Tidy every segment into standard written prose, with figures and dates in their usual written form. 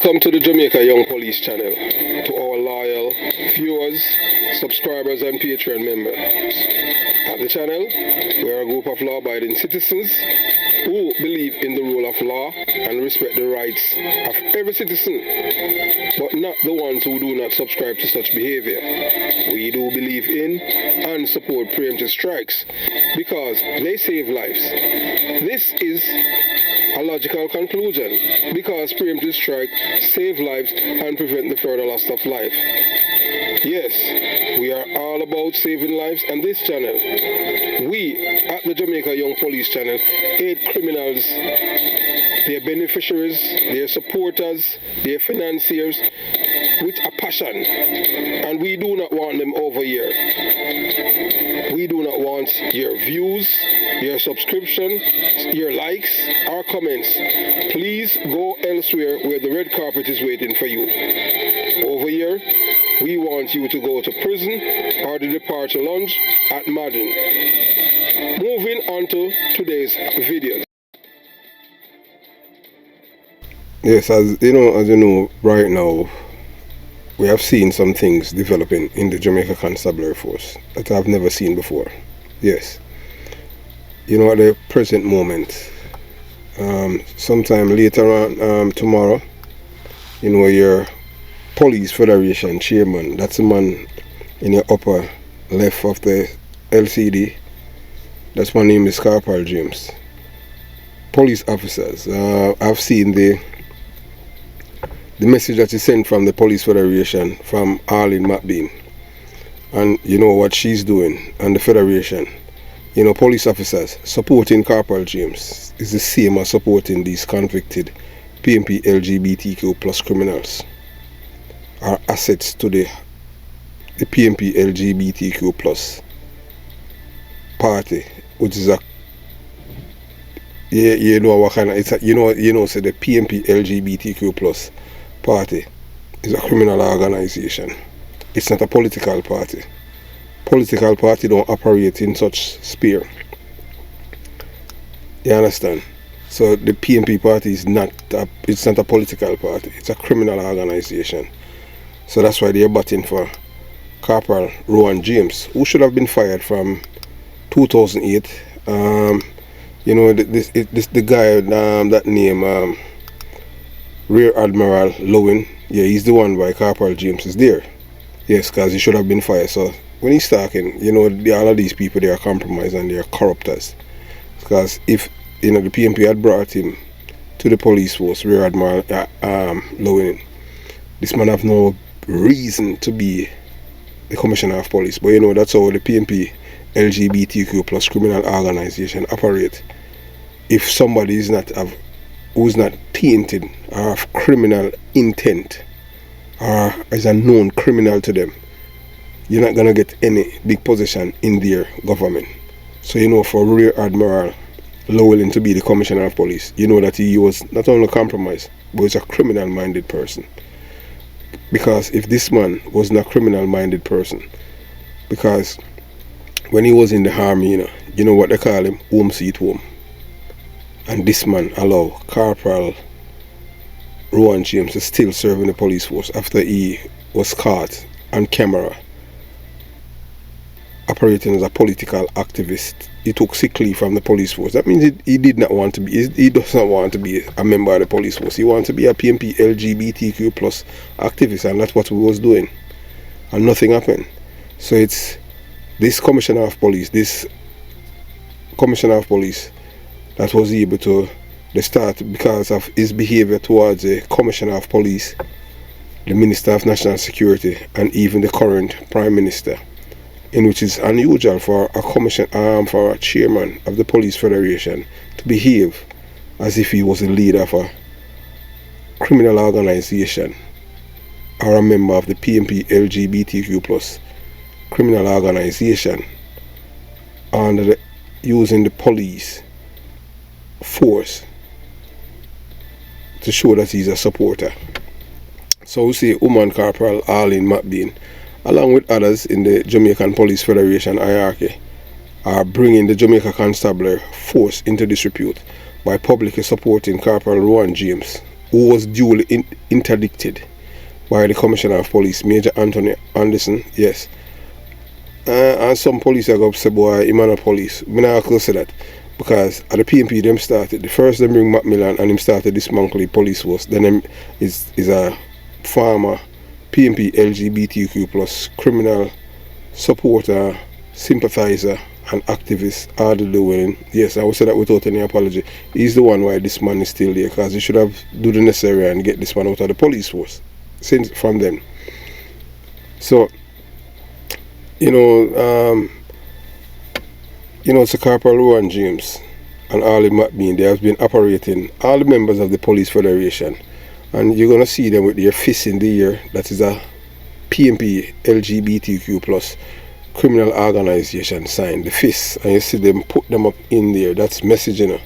Welcome to the Jamaica Young Police channel. To our loyal viewers, subscribers and Patreon members. At the channel, we are a group of law-abiding citizens who believe in the rule of law and respect the rights of every citizen, but not the ones who do not subscribe to such behavior. We do believe in and support preemptive strikes because they save lives. This is a logical conclusion because preemptive strike save lives and prevent the further loss of life. Yes, we are all about saving lives, and this channel, we at the Jamaica Young Police channel, aid criminals, their beneficiaries, their supporters, their financiers with a passion, and we do not want them over here. We do not want your views, your subscription, your likes, or comments. Please go elsewhere where the red carpet is waiting for you. Over here, we want you to go to prison or the departure lounge at Madden. Moving on to today's video. Yes, as you know, right now, we have seen some things developing in the Jamaica Constabulary Force that I've never seen before. Yes. You know, at the present moment, sometime later on tomorrow, you know, your Police Federation chairman, that's the man in your upper left of the LCD, that's my name is Corporal James. Police officers, I've seen the message that is sent from the Police Federation from Arlene McBean, and you know what she's doing, and the Federation. You know, police officers supporting Corporal James is the same as supporting these convicted PNPLGBTQ plus criminals, are assets to the PNPLGBTQ plus party, which is a, you know what kind of, it's a, so the PNPLGBTQ plus party is a criminal organization. It's not a political party. Political party don't operate in such sphere. You understand? So the PNP party is not it's not a political party. It's a criminal organization. So that's why they're batting for Corporal James, who should have been fired from 2008. You know, the guy that name Rear Admiral Lowen. Yeah, he's the one why Corporal James is there. Yes, because he should have been fired. So when he's talking, you know, all of these people, they are compromised and they are corruptors. Because if, you know, the PNP had brought him to the police force, Rear Admiral Lowen, this man have no reason to be the Commissioner of Police. But you know, that's how the PNP LGBTQ plus criminal organization operate. If somebody is not who's not tainted or have criminal intent or is a known criminal to them, you're not gonna get any big position in their government. So you know, for Rear Admiral Llewellyn to be the Commissioner of Police, you know that he was not only compromised, but he's a criminal minded person. Because if this man was not a criminal minded person, because when he was in the army, you know what they call him? Home sweet home. And this man allowed Corporal James to still serve in the police force after he was caught on camera operating as a political activist. He took sick leave from the police force. That means he did not want to be, he does not want to be a member of the police force. He wants to be a PNP LGBTQ plus activist, and that's what he was doing. And nothing happened. So it's this Commissioner of Police, that was able to start because of his behavior towards the Commissioner of Police, the Minister of National Security, and even the current Prime Minister, in which is unusual for for a chairman of the Police Federation to behave as if he was a leader of a criminal organization or a member of the PNP LGBTQ plus criminal organization under using the police force to show that he's a supporter. So we see Woman Corporal Arlene McBean, along with others in the Jamaican Police Federation hierarchy, are bringing the Jamaica Constabulary Force into disrepute by publicly supporting Corporal James who was duly interdicted by the Commissioner of Police, Major Anthony Anderson, yes. And some police are going to say, boy, him and a police. I'm not going to say that. Because at the PNP, them started, the first them bring Macmillan and him started dismantling police force. Then them is a farmer, PNP LGBTQ plus criminal supporter, sympathizer, and activist are the doing. Yes, I will say that without any apology. He's the one why this man is still there, because he should have do the necessary and get this man out of the police force since from them. So, it's a Corporal James and all the McBean. They have been operating, all the members of the Police Federation, and you're gonna see them with their fists in the air. That is a PNP LGBTQ plus criminal organization sign, the fists, and you see them put them up in there. That's messaging.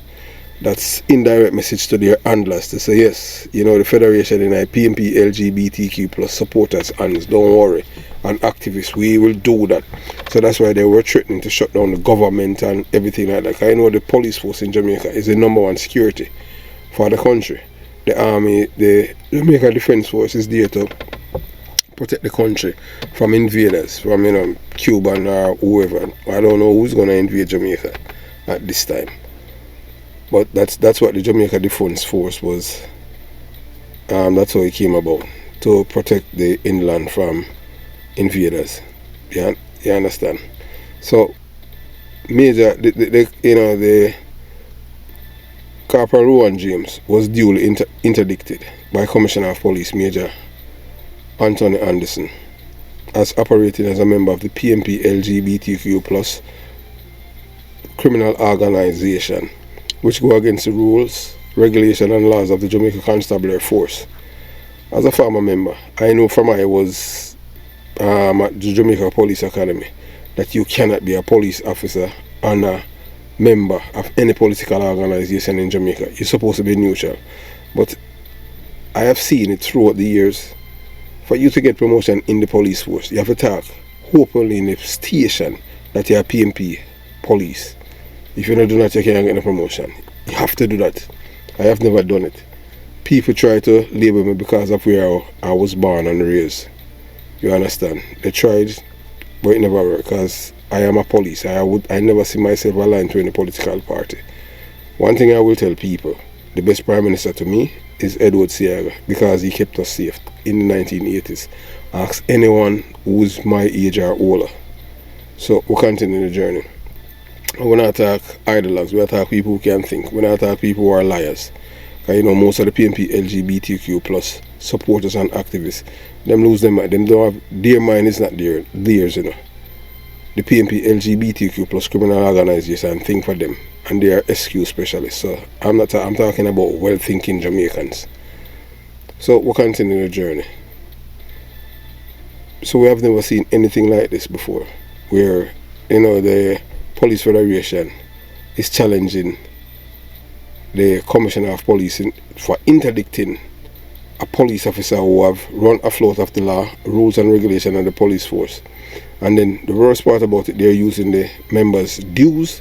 That's indirect message to their handlers to say, yes, the Federation in PNP LGBTQ plus supporters hands, don't worry, and activists, we will do that. So that's why they were threatening to shut down the government and everything like that. I know the police force in Jamaica is the number 1 security for the country. The army, the Jamaica Defense Force is there to protect the country from invaders, from Cuban or whoever. I don't know who's gonna invade Jamaica at this time. But that's what the Jamaica Defense Force was. That's how it came about, to protect the inland from invaders. You understand? So, Major, the Corporal James was duly interdicted by Commissioner of Police Major Anthony Anderson as operating as a member of the PNP LGBTQ plus criminal organization, which go against the rules, regulation and laws of the Jamaica Constabulary Force. As a former member, I know from I was at the Jamaica Police Academy that you cannot be a police officer and a member of any political organization in Jamaica. You're supposed to be neutral. But I have seen it throughout the years. For you to get promotion in the police force, you have to talk openly in the station that you're PNP police. If you don't do that, you can't get a promotion. You have to do that. I have never done it. People try to label me because of where I was born and raised. You understand? They tried, but it never worked, because I am a police. I never see myself aligned to any political party. One thing I will tell people, the best Prime Minister to me is Edward Seaga, because he kept us safe in the 1980s. Ask anyone who's my age or older. So we'll continue the journey. We're not talk ideologues, we're talk people who can think. We're not talk people who are liars. Because most of the PNP LGBTQ plus supporters and activists, them lose them mind. Them don't have, their mind is not theirs, The PNP LGBTQ plus criminal organization think for them, and they are SQ specialists. So I'm talking about well-thinking Jamaicans. So we'll continue the journey. So we have never seen anything like this before, where the Police Federation is challenging the Commissioner of Police for interdicting a police officer who have run afloat of the law, rules and regulation of the police force. And then the worst part about it, they're using the members' dues.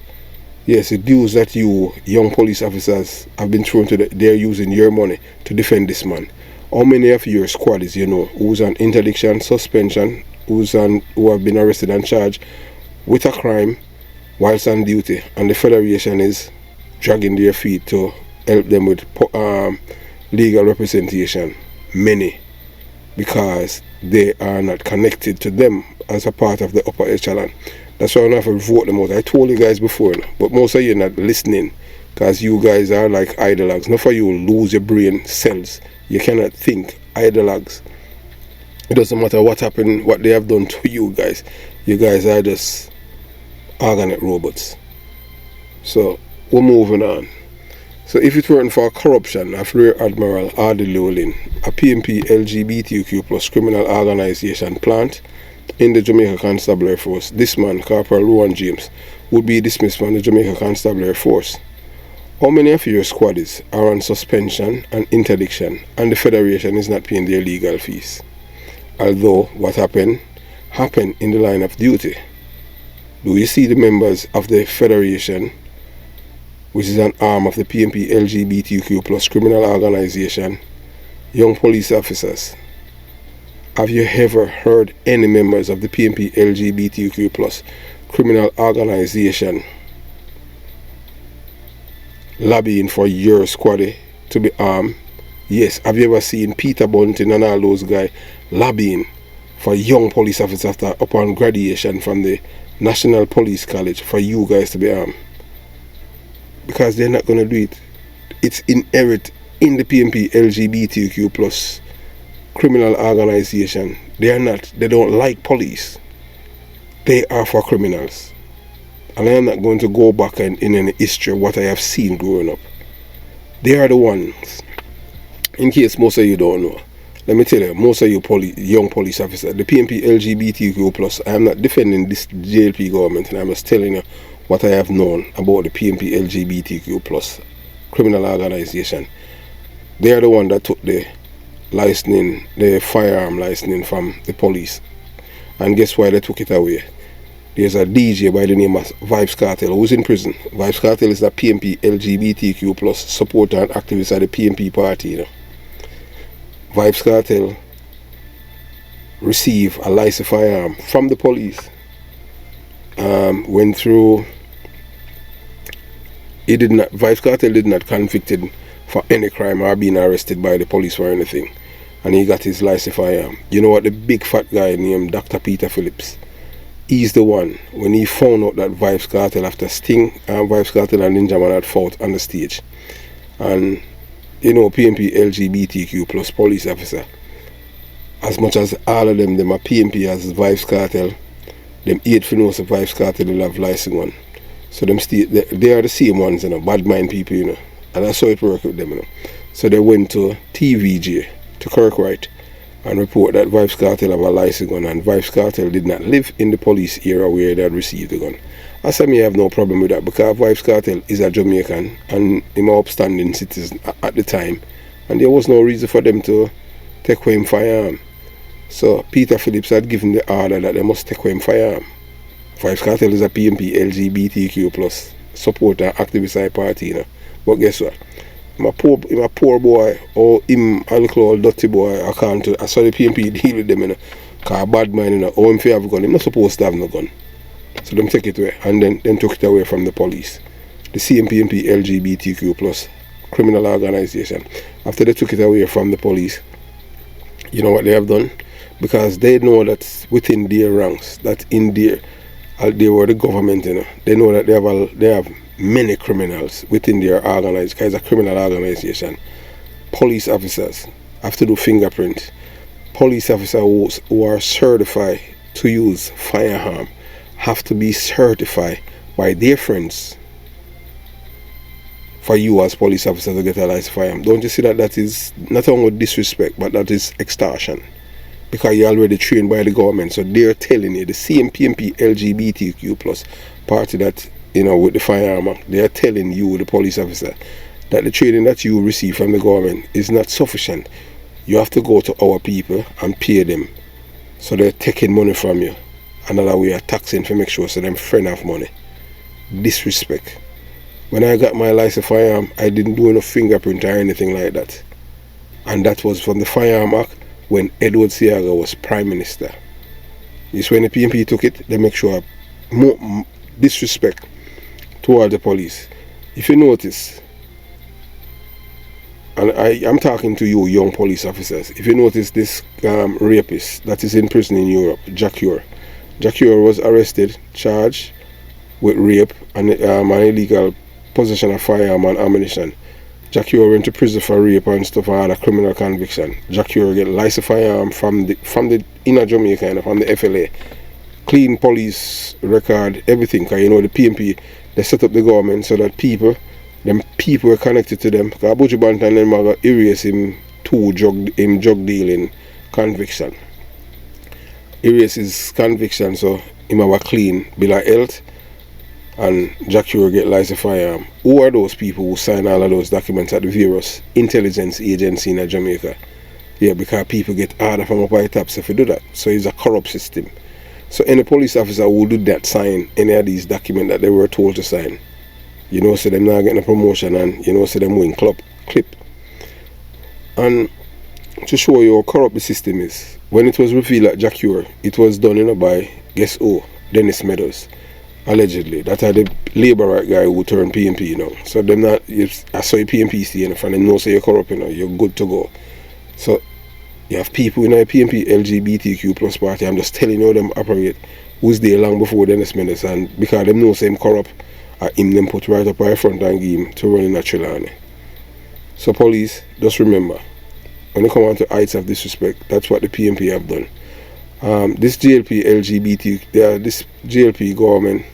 Yes, the dues that you young police officers have been thrown to, they're using your money to defend this man. How many of your squad who's on interdiction, suspension, who have been arrested and charged with a crime whilst on duty, and the Federation is dragging their feet to help them with legal representation? Many, because they are not connected to them as a part of the upper echelon. That's why I don't have to vote them out. I told you guys before, but most of you are not listening, because you guys are like ideologues. Not for you lose your brain cells. You cannot think. Ideologues. It doesn't matter what happened, what they have done to you guys. You guys are just organate robots. So we're moving on. So if it weren't for corruption of Rear Admiral Adi Llewellyn, a PNP LGBTQ plus criminal organization plant in the Jamaica Constabulary Force, this man, Corporal James, would be dismissed from the Jamaica Constabulary Force. How many of your squaddies are on suspension and interdiction, and the Federation is not paying their legal fees? Although what happened in the line of duty. Do you see the members of the Federation, which is an arm of the PNP LGBTQ plus criminal organization, young police officers, have you ever heard any members of the PNP LGBTQ plus criminal organization lobbying for your squad to be armed? Yes. Have you ever seen Peter Bunting and all those guys lobbying for young police officers upon graduation from the National Police College for you guys to be armed? Because they're not going to do it. It's inherent in the PNP LGBTQ plus criminal organization. They don't like police. They are for criminals. And I am not going to go back in any history what I have seen growing up. They are the ones. In case most of you don't know, let me tell you, most of you young police officers, the PNP LGBTQ plus, I am not defending this JLP government, and I'm just telling you what I have known about the PNP LGBTQ plus criminal organization. They are the one that took the licensing, the firearm licensing from the police. And guess why they took it away? There's a DJ by the name of Vibes Cartel who's in prison. Vibes Cartel is a PNP LGBTQ plus supporter and activist of the PNP party. You know. Vibes Cartel received a licensed firearm from the police. Went through. Vibes Cartel did not convicted for any crime or being arrested by the police for anything, and he got his licensed firearm. You know what? The big fat guy named Dr. Peter Phillips. He's the one, when he found out that Vibes Cartel, after Sting and Vibes Cartel and Ninja Man had fought on the stage, and you know, PNP LGBTQ plus police officer, as much as all of them are PNP as Vibes Cartel, them 8 for know Vibes Cartel will have license one. So them they are the same ones, you know, bad mind people, you know, and that's how it works with them, you know. So they went to TVJ, to Kirkwright, and report that Vibes Cartel have a license gun, and Vibes Cartel did not live in the police era where they had received the gun. I say me have no problem with that, because Vibes Cartel is a Jamaican and him an upstanding citizen at the time, and there was no reason for them to take away him firearm. So Peter Phillips had given the order that they must take away him firearm. Vibes Cartel is a PNP LGBTQ plus supporter activist side party, you know. But guess what? I'm a poor boy, or him a little old dirty boy. I saw the PNP deal with them, you know. Because bad man, you know, oh, him have a gun, he's not supposed to have no gun. So them take it away, and then took it away from the police. The same PNP LGBTQ plus criminal organization. After they took it away from the police, you know what they have done? Because they know that within their ranks, that in their they were the government, you know. They know that they have many criminals within their organization, because it's a criminal organization. Police officers have to do fingerprint. Police officers who are certified to use firearm have to be certified by their friends for you as police officers to get a license firearm. Don't you see that is not only disrespect, but that is extortion? Because you're already trained by the government, so they're telling you, the same PNP LGBTQ plus party that, you know, with the firearm, they're telling you, the police officer, that the training that you receive from the government is not sufficient. You have to go to our people and pay them. So they're taking money from you. Another way of taxing to make sure so them friend have money. Disrespect. When I got my license firearm, I didn't do no fingerprint or anything like that. And that was from the Firearm Act when Edward Seaga was Prime Minister. It's when the PNP took it, they make sure more disrespect toward the police. If you notice, and I'm talking to you young police officers, if you notice this rapist that is in prison in Europe, Jack Ure was arrested, charged with rape and an illegal possession of firearm and ammunition. Jack Ure went to prison for rape and stuff and had a criminal conviction. Jack Ure get licensed firearm from the inner Jamaica, from the FLA. Clean police record, everything, because you know the PNP, they set up the government so that people were connected to them. Because Abuja Bantan then got erase him drug dealing conviction. Erase his conviction, so him have a clean bill of health, and Jack Ure get licensed firearm. Who are those people who sign all of those documents at the various intelligence agency in Jamaica? Yeah, because people get order from up by the top, so if you do that. So it's a corrupt system. So any police officer who do that, sign any of these documents that they were told to sign, you know, so them not getting a promotion, and you know, so them win clip. And to show you how corrupt the system is. When it was revealed at Jacure, it was done, you know, by, guess who? Dennis Meadows, allegedly. That are the labor right guy who turned PNP, you know. So them not, I saw your PNP see enough and them know say you're corrupt, you know, you're good to go. So you have people in a PNPLGBTQ plus party, I'm just telling you how them operate, who's there long before Dennis Meadows, and because them know say him corrupt, him them put right up right front and give him to run in a Trelawney. So police, just remember, when they come on to heights of disrespect, that's what the PNP have done. This GLP LGBT, this GLP government,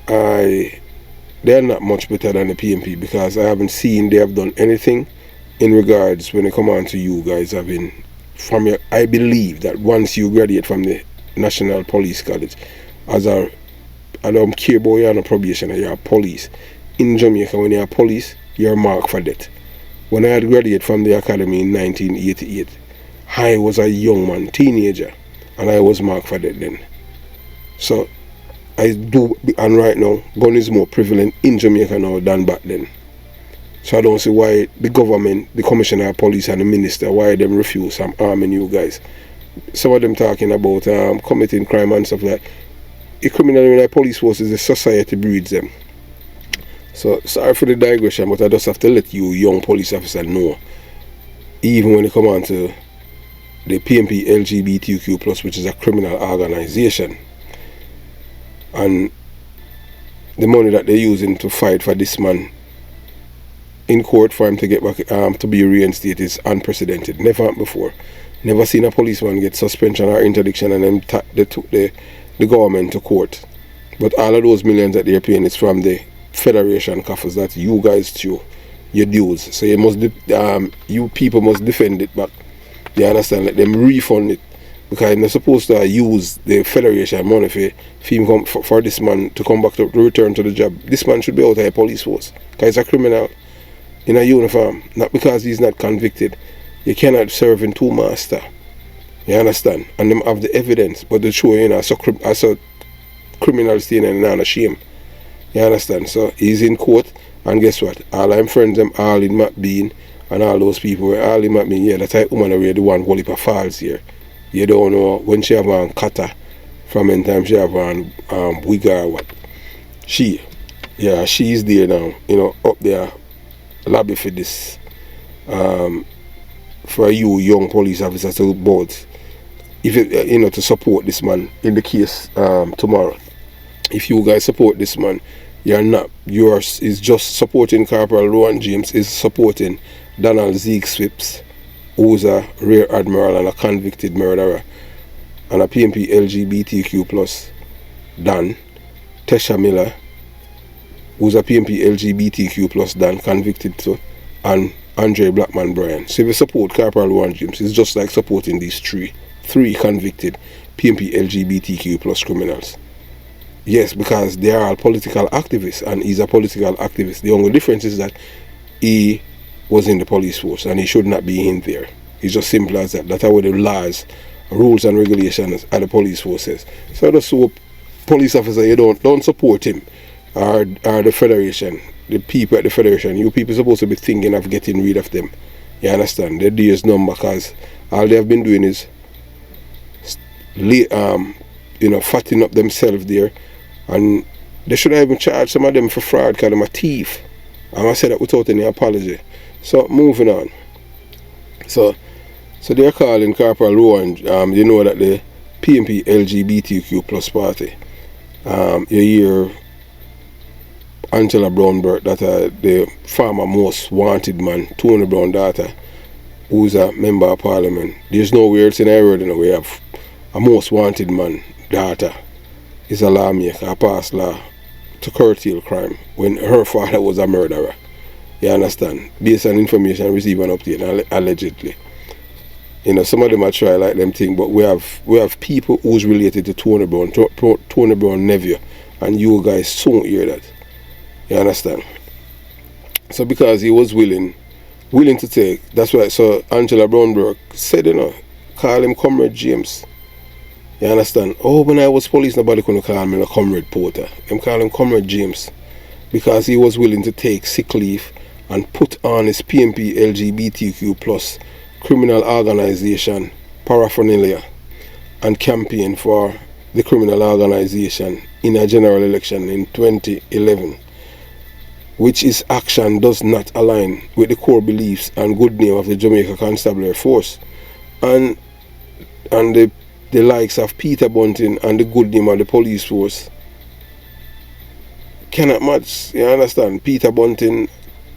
they're not much better than the PNP, because I haven't seen they have done anything in regards when they come on to you guys having from your. I believe that once you graduate from the National Police College, as a, I don't care about you're on a probation or you're a police. In Jamaica, when you're a police, you're marked for death. When I had graduated from the academy in 1988, I was a young man, teenager, and I was marked for death then. So I do, and right now, gun is more prevalent in Jamaica now than back then. So I don't see why the government, the commissioner of police and the minister, why them refuse from arming you guys. Some of them talking about committing crime and stuff like that. A criminal in the police force is the society breeds them. So sorry for the digression, but I just have to let you young police officers know, even when they come on to the PNPLGBTQ+, which is a criminal organization, and the money that they're using to fight for this man in court for him to get back to be reinstated is unprecedented. Never happened before. Never seen a policeman get suspension or interdiction and then they took the government to court. But all of those millions that they're paying is from the federation coffers that you guys chew your dues. So you must you people must defend it back. You understand? Let them refund it, because they're supposed to use the federation money for this man to come back to return to the job. This man should be out of a police force because he's a criminal in a uniform, not because he's not convicted. You cannot serve in two masters. You understand? And them have the evidence, but they show you know, as a criminal staying and not shame. You understand? So he's in court, and guess what? All I'm friends them all in Matt Bean and all those people were all in Matt Bean. Yeah, that type woman already the one Wally Falls here. You don't know when she have on cutter from in time she have on wig or what. She's there now, you know, up there lobby for this for you young police officers to both, if it, you know, to support this man in the case tomorrow. If you guys support this man, you're not, yours is just supporting Corporal James, is supporting Donald Zeke Swips, who's a rear admiral and a convicted murderer, and a PNP LGBTQ+ Dan, Tesha Miller, who's a PNP LGBTQ+ Dan, convicted too, and Andre Blackman Bryan. So if you support Corporal James, it's just like supporting these three convicted PNP LGBTQ+ criminals. Yes, because they are all political activists, and he's a political activist. The only difference is that he was in the police force and he should not be in there. It's just simple as that. That's how the laws, rules and regulations at the police force says. So just so police officer, you don't support him or the federation, the people at the federation. You people supposed to be thinking of getting rid of them. You understand? Their days number, because all they have been doing is you know, fattening up themselves there. And they should have even charged some of them for fraud because they're a thief. And I say that without any apology. So moving on. So they're calling Corporal Rowan, you know that the PNP LGBTQ+ party, you hear Angela Brown-Burt, that the former most wanted man, Tony Brown daughter, who's a member of parliament. There's nowhere else in the world, you know, we have a most wanted man daughter is a lawmaker, a passed law to curtail crime when her father was a murderer. You understand? Based on information received and obtained allegedly. You know, some of them are try like them thing, but we have people who's related to Tony Brown, Tony Brown nephew, and you guys soon hear that. You understand? So because he was willing to take, that's why. So Angela Brown-Burke said, you know, call him Comrade James. You understand? Oh, when I was police, nobody couldn't call me a Comrade Porter. Them call him Comrade James because he was willing to take sick leave and put on his PNP LGBTQ+ criminal organization paraphernalia and campaign for the criminal organization in a general election in 2011, which is action does not align with the core beliefs and good name of the Jamaica Constabulary Force and the likes of Peter Bunting and the good name of the police force cannot match. You understand? Peter Bunting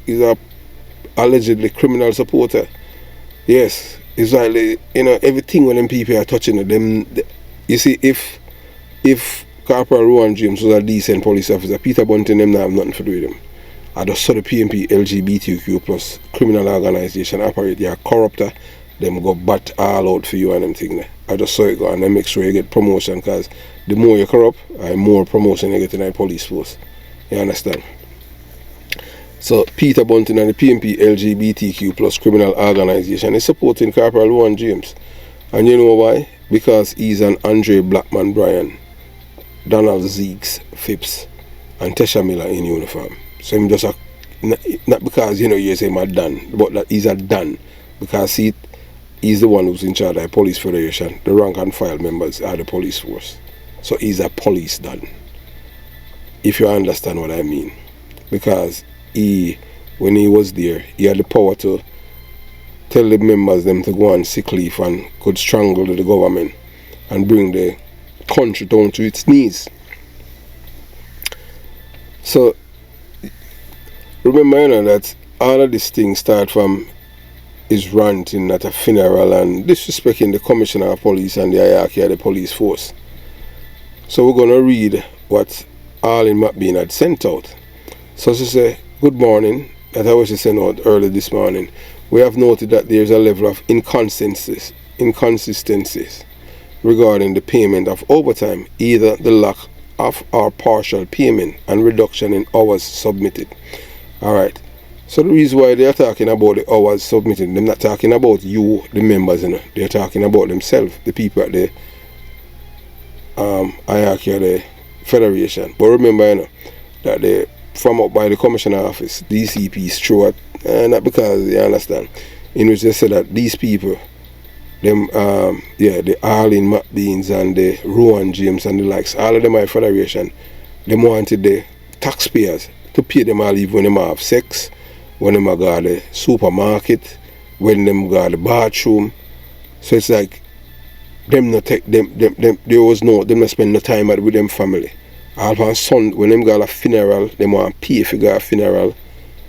is a allegedly criminal supporter. Yes, it's like, you know, everything when them people are touching it, them. You see, if Corporal James was a decent police officer, Peter Bunting them not have nothing to do with him. I just saw the PNPLGBTQ plus criminal organization operate. They are corrupter. Them go bat all out for you and them thing there. I just saw it go and then make sure you get promotion, because the more you corrupt, the more promotion you get in the police force. You understand? So Peter Bunting and the PNPLGBTQ plus criminal organization is supporting Corporal James. And you know why? Because he's an Andre Blackman Bryan, Donald Zeeks Phipps, and Tesha Miller in uniform. So him just a, not because, you know, you say my Dan, but that he's a Dan, because he's the one who's in charge of the police federation. The rank and file members are the police force. So he's a police Dan, if you understand what I mean. Because when he was there, he had the power to tell the members them to go on sick leave and could strangle the government and bring the country down to its knees. So remember, you know, that all of these things start from his ranting at a funeral and disrespecting the commissioner of police and the hierarchy of the police force. So we're going to read what Arlene McBean had sent out. So she said, "Good morning. That I was to send out early this morning. We have noted that there is a level of inconsistencies regarding the payment of overtime, either the lack of or partial payment and reduction in hours submitted." Alright, so the reason why they are talking about the hours submitted, they're not talking about you, the members, you know. They're talking about themselves, the people at the hierarchy of the federation. But remember, you know, that they from up by the commissioner office, DCPs through it, not because you understand, in which they said that these people, them the Arlene McBeans and the Rowan James and the likes, all of them are federation, they wanted the taxpayers to pay them all even when them have sex, when them go to the supermarket, when them go to the bathroom. So it's like them not take them there was no them not spend no time with them family. All of son when them go to a funeral, them want to pay for go to a funeral,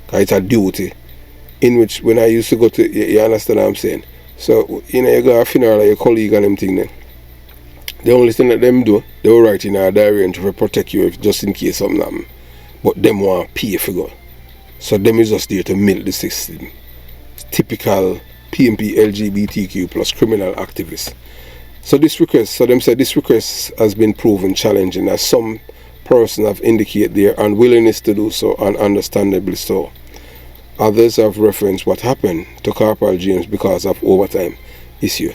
because it's a duty. In which when I used to go to, you understand what I'm saying? So, you know, you go to a funeral of your colleague and them thing then. The only thing that them do, they will write in a diary to protect you if just in case something happen. But them want to pay for go. So them is just there to milk the system. Typical PNP LGBTQ plus criminal activists. So this request, so them said this request has been proven challenging, as some persons have indicated their unwillingness to do so, and understandably so. Others have referenced what happened to Corporal James because of overtime issue.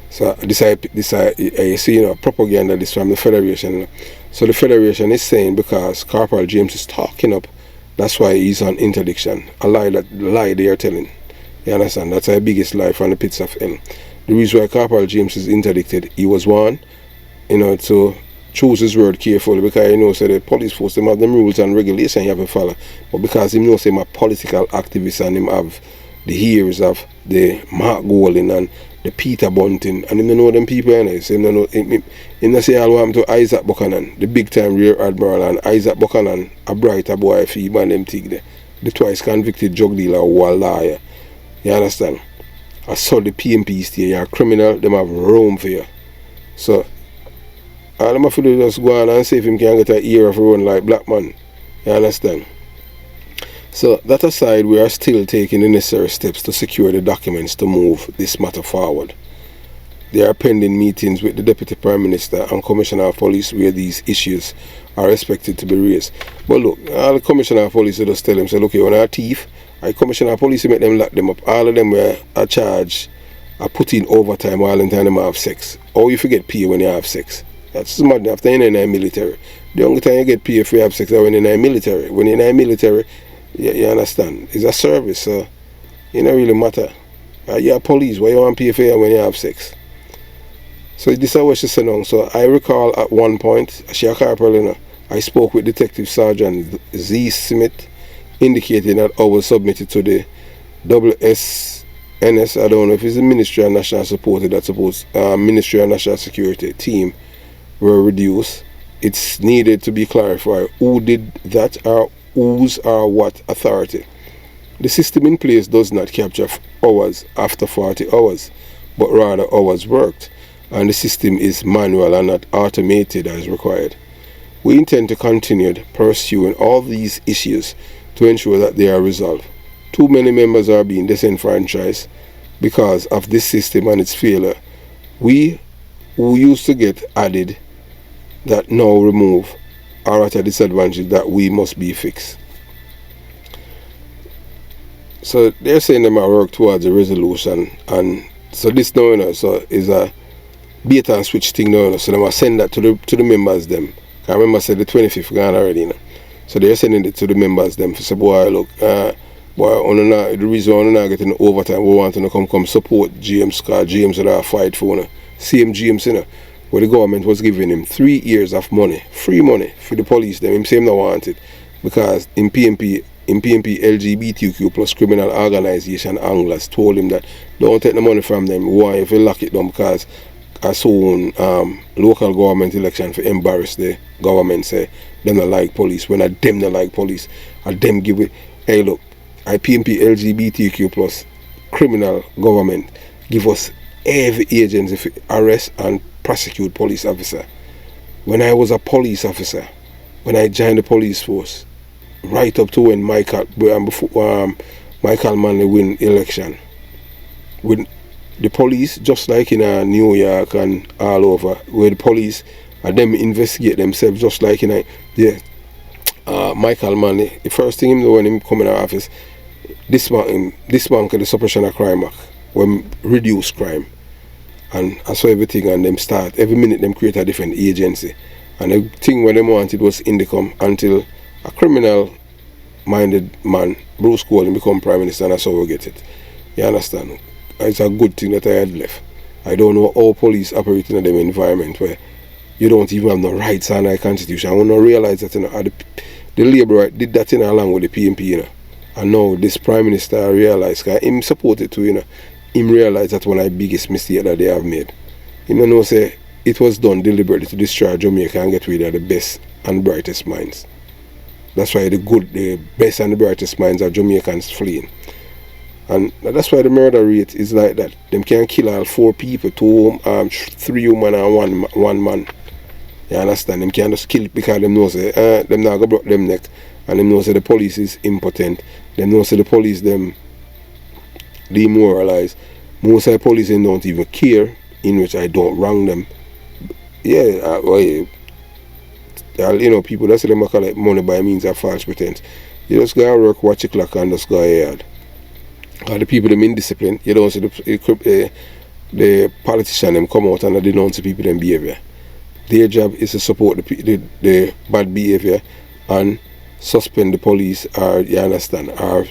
So this you see, you know, propaganda this from the Federation. So the Federation is saying because Corporal James is talking up, that's why he's on interdiction. A lie they are telling. You understand? That's our biggest lie from the pits of hell. The reason why Corporal James is interdicted, he was one, you know, to choose his word carefully, because he knows that the police force, them have them rules and regulations you have to follow. But because he knows him a political activist and him have the hears of the Mark Golding and the Peter Bunting, and him don't know them people, you know. So him don't know, him don't say all what happened to Isaac Buchanan, the big time rear admiral, and Isaac Buchanan, a brighter boy feeb and them thing there. The twice convicted drug dealer who a liar. You understand? I saw the PMP stay, you're a criminal, them have room for you. So all them have to do is just go on and see if him can get an ear of run like black man. You understand? So that aside, we are still taking the necessary steps to secure the documents to move this matter forward. There are pending meetings with the Deputy Prime Minister and Commissioner of Police where these issues are expected to be raised. But look, all the Commissioner of Police will just tell them, say, look, you're a thief, I Commissioner of Police make them lock them up. All of them were a charge, are put in overtime all the time them have sex. Or you forget pay when you have sex. That's mad after you're in the military. The only time you get paid if you have sex is when you're in the military. When you're in the military, you understand, it's a service, so it don't really matter. You're police, why you want to pay for you when you have sex? So this is what she said now. So I recall at one point, she a corporal, you know, I spoke with Detective Sergeant Z. Smith, indicating that I was submitted to the SSNS, I don't know if it's the Ministry of National Support, that supposed Ministry of National Security team were reduced. It's needed to be clarified who did that or whose or what authority. The system in place does not capture hours after 40 hours, but rather hours worked, and the system is manual and not automated as required. We intend to continue pursuing all these issues to ensure that they are resolved. Too many members are being disenfranchised because of this system and its failure. We who used to get added that now remove are at a disadvantage that we must be fixed. So they're saying they might work towards a resolution, and so this now, you know, so is a bait and switch thing now, you know, so they must send that to the members them. I remember I said the 25th gone already, you know. So they're sending it to the members them for say, boy, look, the reason why we're not getting overtime, we want to come support James, because James would have fight for, you know, same James, you know, where the government was giving him 3 years of money, free money for the police them. Him saying they want it because in PNPLGBTQ plus criminal organization anglers told him that don't take the money from them, why if you lock it down, because I saw local government election for embarrass the government, say them not like police, when I them not like police, I them give it, hey look, I PNPLGBTQ plus criminal government give us every agency for arrest and prosecute police officer. When I was a police officer, when I joined the police force, right up to when Michael Manley win election, with the police, just like in New York and all over, where the police and them investigate themselves, just like in Michael Manley, the first thing him do when him come in the office, dismantle the suppression of crime act, when reduce crime. And I saw everything, and them start, every minute them create a different agency. And the thing when them wanted was Indicom until a criminal-minded man, Bruce Colin, become Prime Minister, and that's how we get it. You understand? It's a good thing that I had left. I don't know how police operate in them environment where you don't even have no rights under the Constitution. I want to realize that, you know, the Labour did that, you know, along with the PNP, you know. And now this Prime Minister realized, because him supported too, you know, him realized that one of the biggest mistakes that they have made. Him know say it was done deliberately to destroy Jamaica and get rid of the best and brightest minds. That's why the best and the brightest minds are Jamaicans fleeing. And that's why the murder rate is like that. Them can kill all 4 people, 3 women and one man. You understand? Them can just kill because them know say them not gonna break them neck, and them know say the police is impotent. Them know say the police them demoralized. Most of the police don't even care, in which I don't wrong them. Yeah, you know, people that say them collect money by means of false pretense. You just go and work, watch your clock, and just go ahead. Because the people them indiscipline, you don't see the politician them come out and they don't see people them behavior. Their job is to support the bad behavior and suspend the police, or you understand, or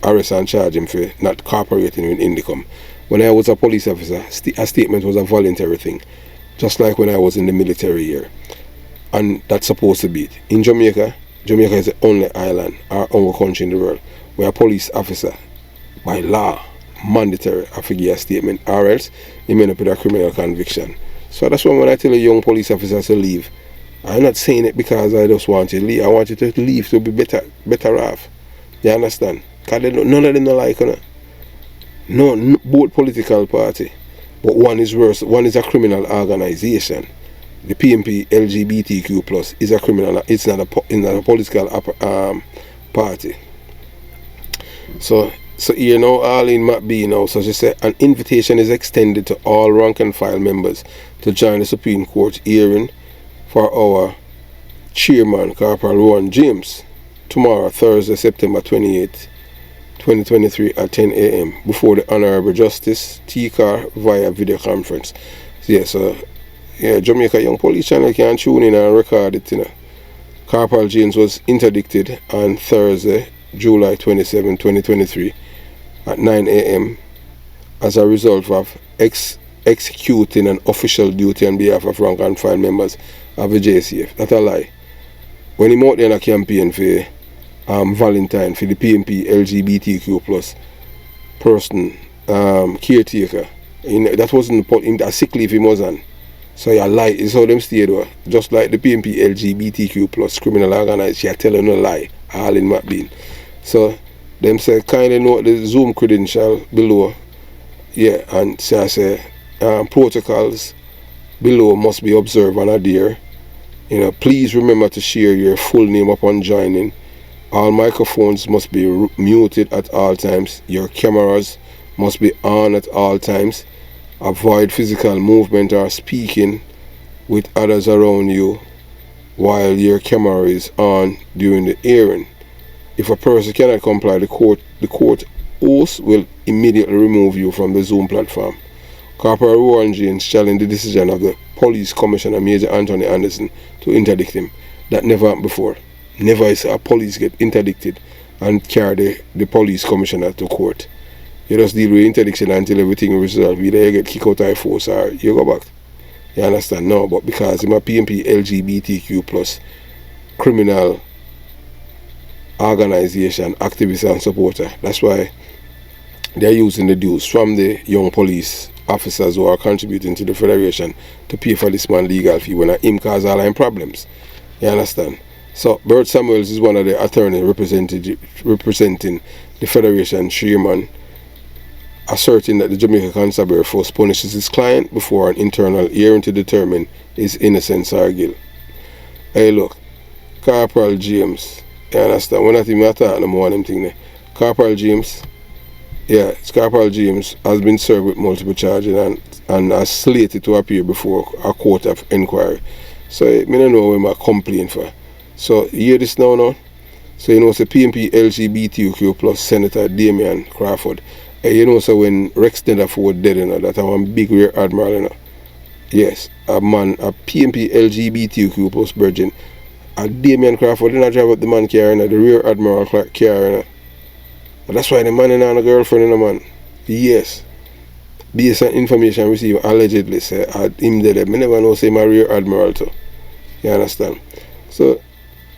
arrest and charge him for not cooperating with Indicom. When I was a police officer, a statement was a voluntary thing, just like when I was in the military here. And that's supposed to be it. In Jamaica is the only island or only country in the world where a police officer, by law, mandatory, I forget a statement, or else you may not put a criminal conviction. So that's why when I tell a young police officer to leave, I'm not saying it because I just want you to leave. I want you to leave to be better off. You understand? Because none of them don't like it. No, both political party, but one is worse. One is a criminal organization. The PNP LGBTQ plus is a criminal. It's not a political party. So you know, all in might be, you know. So she said an invitation is extended to all rank and file members to join the Supreme Court hearing for our chairman, Corporal James, tomorrow, Thursday, September 28th, 2023 at 10 a.m. before the Honorable Justice T-Car via video conference. So yeah, Jamaica Young Police Channel can tune in and record it, you know. Corporal James was interdicted on Thursday, July 27, 2023 at 9 a.m. as a result of executing an official duty on behalf of rank and file members of the JCF. That's a lie. When he out there in a campaign for Valentine, for the PNP LGBTQ plus person caretaker, that wasn't a sick leave he was on. So you lie. It's how them stay though. Just like the PNP LGBTQ plus criminal organization, you're telling a lie, all in McBean. So them say kindly note the Zoom credential below. Yeah, and so I say protocols below must be observed and adhere. Please remember to share your full name upon joining. All microphones must be muted at all times. Your cameras must be on at all times. Avoid physical movement or speaking with others around you while your camera is on during the hearing. If a person cannot comply, the court host will immediately remove you from the Zoom platform. Corporal James challenged the decision of the Police Commissioner Major Anthony Anderson to interdict him. That never happened before. Never is a police get interdicted and carry the police commissioner to court. You just deal with interdiction until everything is resolved. Either you get kicked out of force or you go back. You understand? No, but because I'm a PNP LGBTQ plus criminal organization, activist and supporter, that's why they're using the dues from the young police officers who are contributing to the Federation to pay for this man legal fee when him cause all our problems. You understand? So Bert Samuels is one of the attorneys representing the Federation chairman, asserting that the Jamaica Constabulary Force punishes his client before an internal hearing to determine his innocence or guilt. Hey look, Corporal James, you understand? We're not even talking no more on them thing there. Corporal James, yeah, Corporal James has been served with multiple charges and is slated to appear before a court of inquiry. So I don't know what I'm complaining for. So you hear this now? So it's a PNP LGBTQ plus Senator Damian Crawford. So when Rex Netherford dead, that I'm a big rear admiral, Yes, a PNP LGBTQ plus virgin. A Damian Crawford didn't drive up the man carrying the rear admiral carrying. That's why the man and a girlfriend, man. Yes. Based on information received allegedly, say him dead. I never know say my rear admiral too. You understand? So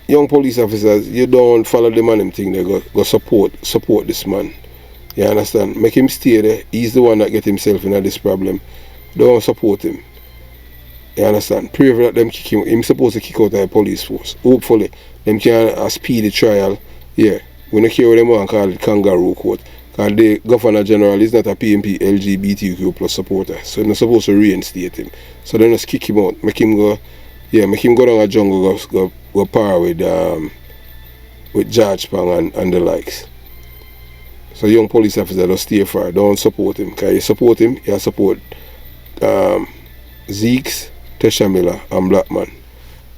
young police officers, you don't follow the man thing, they go support this man. You understand? Make him stay there. He's the one that get himself in this problem. Don't support him. You understand? Pray for that them kick him. He's supposed to kick out the police force. Hopefully, them can a speedy trial. Yeah. We don't care what them want call it kangaroo court. Because the Governor General is not a PNP LGBTQ plus supporter. So they're not supposed to reinstate him. So they just kick him out. Make him go down a jungle, go par with George Pang and the likes. So young police officers don't stay far, don't support him. Because you support him, you support Zeeks, Tesha Miller and Blackman.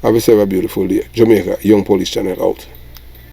Have yourself a beautiful day. Jamaica, Young Police Channel out.